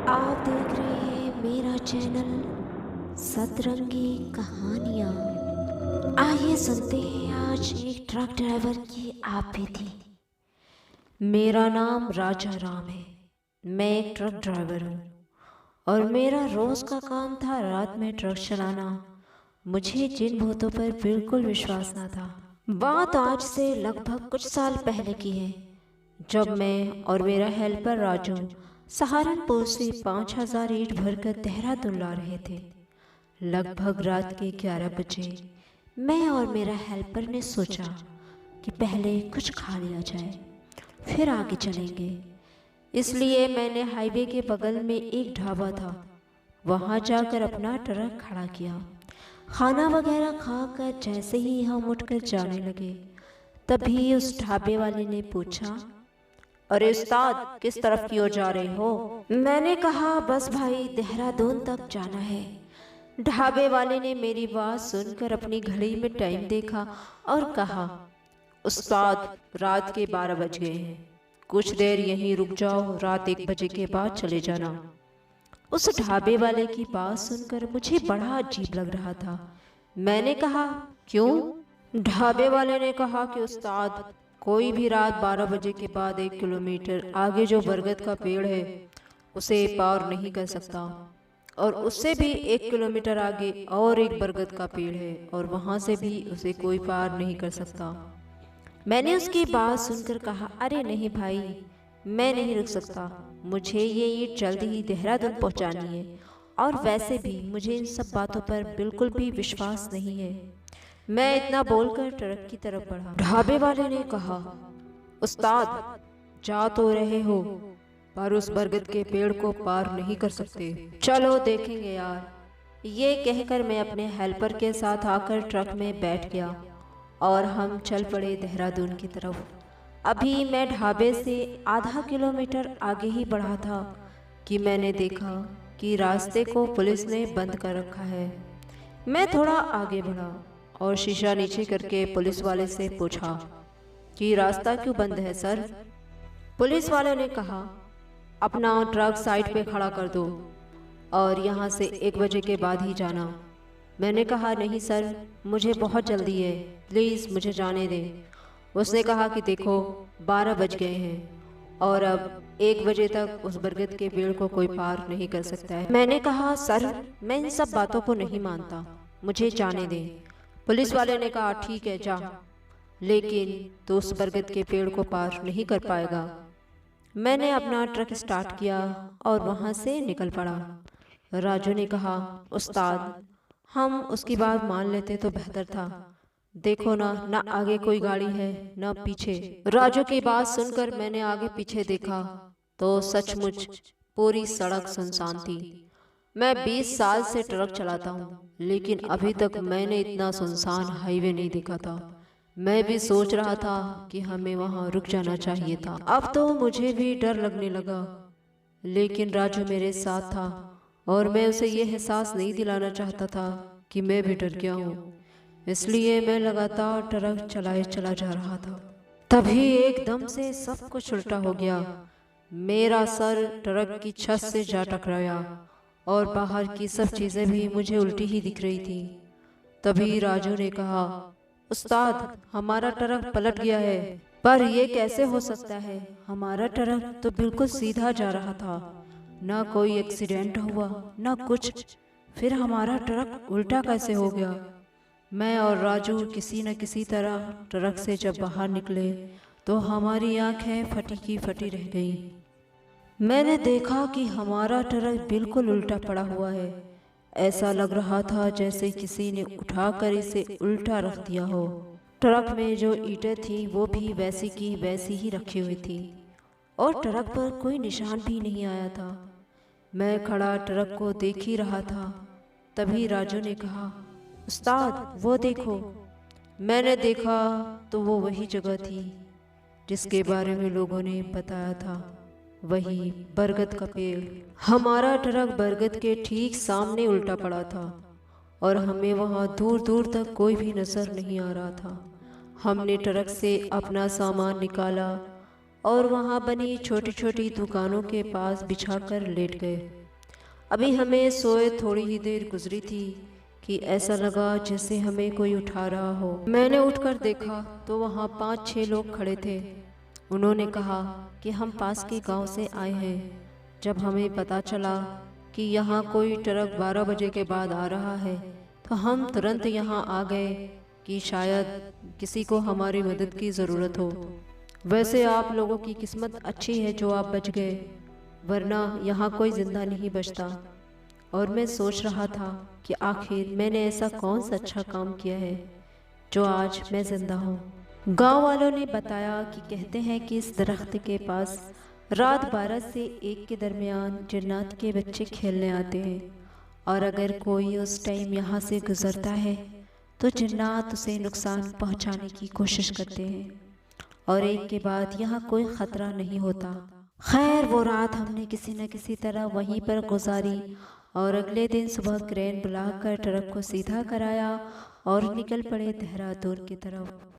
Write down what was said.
आप देख रहे हैं मेरा चैनल सतरंगी कहानियाँ। आइए सुनते हैं आज एक ट्रक ड्राइवर की आप बीती। मेरा नाम राजा राम है। मैं एक ट्रक ड्राइवर हूँ और मेरा रोज़ का काम था रात में ट्रक चलाना। मुझे जिन भूतों पर बिल्कुल विश्वास न था। बात आज से लगभग कुछ साल पहले की है, जब मैं और मेरा हेल्पर राजू सहारनपुर से 5,000 ईंट भरकर देहरादून ला रहे थे। लगभग रात के 11 बजे मैं और मेरा हेल्पर ने सोचा कि पहले कुछ खा लिया जाए, फिर आगे चलेंगे। इसलिए मैंने हाईवे के बगल में एक ढाबा था, वहाँ जाकर अपना ट्रक खड़ा किया। खाना वगैरह खाकर जैसे ही हम उठकर जाने लगे, तभी उस ढाबे वाले ने पूछा, अरे उस्ताद, किस तरफ की ओर जा रहे हो? मैंने कहा, बस भाई, देहरादून तक जाना है। ढाबे वाले ने मेरी बात सुनकर अपनी घड़ी में टाइम देखा और कहा, उस्ताद, रात के 12 बज गए हैं, कुछ देर यहीं रुक जाओ, रात 1 बजे के बाद चले जाना। उस ढाबे वाले की बात सुनकर मुझे बड़ा अजीब लग रहा था। मैंने कहा, क्यों? ढाबे वाले ने कहा कि उस्ताद, कोई भी रात 12 बजे के बाद 1 किलोमीटर आगे जो बरगद का पेड़ है उसे पार नहीं कर सकता, और उससे भी 1 किलोमीटर आगे और एक बरगद का पेड़ है और वहाँ से भी उसे कोई पार नहीं कर सकता। मैंने उसकी बात सुनकर कहा, अरे नहीं भाई, मैं नहीं रुक सकता, मुझे ये ईंट जल्दी ही देहरादून पहुँचानी है, और वैसे भी मुझे इन सब बातों पर बिल्कुल भी विश्वास नहीं है। मैं इतना बोलकर ट्रक की तरफ बढ़ा। ढाबे वाले ने कहा, उस्ताद, जा तो रहे हो पर उस बरगद के पेड़ को पार नहीं कर सकते। चलो देखेंगे यार। ये कहकर मैं अपने हेल्पर के साथ आकर ट्रक में बैठ गया और हम चल पड़े देहरादून की तरफ। अभी मैं ढाबे से आधा किलोमीटर आगे ही बढ़ा था कि मैंने देखा कि रास्ते को पुलिस ने बंद कर रखा है। मैं थोड़ा आगे बढ़ा और शीशा नीचे करके पुलिस वाले से पूछा कि रास्ता क्यों बंद है सर? पुलिस वाले ने कहा, अपना ट्रक साइड पे खड़ा कर दो और यहाँ से 1 बजे के बाद ही जाना। मैंने कहा, नहीं सर, मुझे बहुत जल्दी है, प्लीज़ मुझे जाने दें। उसने कहा कि देखो, 12 बज गए हैं और अब 1 बजे तक उस बरगद के पेड़ को कोई पार नहीं कर सकता है। मैंने कहा, सर, मैं इन सब बातों को नहीं मानता, मुझे जाने दें। पुलिस वाले ने कहा, ठीक है, जा, लेकिन तो उस बरगद के पेड़ को पार नहीं कर पाएगा। मैंने अपना ट्रक स्टार्ट किया और वहाँ से निकल पड़ा। राजू ने कहा, उस्ताद, हम उसकी बात मान लेते तो बेहतर था। देखो ना, ना आगे कोई गाड़ी है ना पीछे। राजू की बात सुनकर मैंने आगे पीछे देखा तो सचमुच पूरी सड़क सुनसान थी। मैं 20 साल से ट्रक चलाता हूँ, लेकिन अभी तक मैंने इतना सुनसान हाईवे नहीं देखा था। मैं भी सोच रहा था कि हमें वहाँ रुक जाना चाहिए था। अब तो मुझे भी डर लगने लगा, लेकिन राजू मेरे साथ था और मैं उसे ये एहसास नहीं दिलाना चाहता था कि मैं भी डर गया हूँ। इसलिए मैं लगातार ट्रक चलाए चला जा रहा था। तभी एकदम से सब कुछ उल्टा हो गया। मेरा सर ट्रक की छत से जा टकराया और बाहर की सब चीज़ें भी मुझे उल्टी ही दिख रही थी। तभी राजू ने कहा, उस्ताद, हमारा ट्रक पलट गया है। पर यह कैसे हो सकता है? हमारा ट्रक तो बिल्कुल सीधा जा रहा था, ना कोई एक्सीडेंट हुआ ना कुछ, फिर हमारा ट्रक उल्टा कैसे हो गया? मैं और राजू किसी न किसी तरह ट्रक से जब बाहर निकले तो हमारी आंखें फटी की फटी रह गईं। मैंने देखा कि हमारा ट्रक बिल्कुल उल्टा पड़ा हुआ है। ऐसा लग रहा था जैसे किसी ने उठाकर इसे उल्टा रख दिया हो। ट्रक में जो ईंटें थीं वो भी वैसी की वैसी ही रखी हुई थी और ट्रक पर कोई निशान भी नहीं आया था। मैं खड़ा ट्रक को देख ही रहा था। तभी राजू ने कहा, उस्ताद, वो देखो। मैंने देखा तो वो वही जगह थी जिसके बारे में लोगों ने बताया था, वही बरगद का पेड़। हमारा ट्रक बरगद के ठीक सामने उल्टा पड़ा था और हमें वहाँ दूर दूर तक कोई भी नजर नहीं आ रहा था। हमने ट्रक से अपना सामान निकाला और वहाँ बनी छोटी छोटी दुकानों के पास बिछाकर लेट गए। अभी हमें सोए थोड़ी ही देर गुजरी थी कि ऐसा लगा जैसे हमें कोई उठा रहा हो। मैंने उठकर देखा तो वहाँ 5-6 लोग खड़े थे। उन्होंने कहा कि हम पास के गांव से आए हैं। जब हमें पता चला कि यहाँ कोई ट्रक 12 बजे के बाद आ रहा है तो हम तुरंत यहाँ आ गए कि शायद किसी को हमारी मदद की ज़रूरत हो। वैसे आप लोगों की किस्मत अच्छी है जो आप बच गए, वरना यहाँ कोई जिंदा नहीं बचता। और मैं सोच रहा था कि आखिर मैंने ऐसा कौन सा अच्छा काम किया है जो आज मैं जिंदा हूँ। गांव वालों ने बताया कि कहते हैं कि इस दरख्त के पास रात 12 से 1 के दरमियान जिन्नात के बच्चे खेलने आते हैं, और अगर कोई उस टाइम यहाँ से गुजरता है तो जिन्नात उसे नुकसान पहुँचाने की कोशिश करते हैं, और एक के बाद यहाँ कोई ख़तरा नहीं होता। खैर वो रात हमने किसी न किसी तरह वहीं पर गुजारी, और अगले दिन सुबह क्रेन बुलाकर ट्रक को सीधा कराया और निकल पड़े देहरादून की तरफ।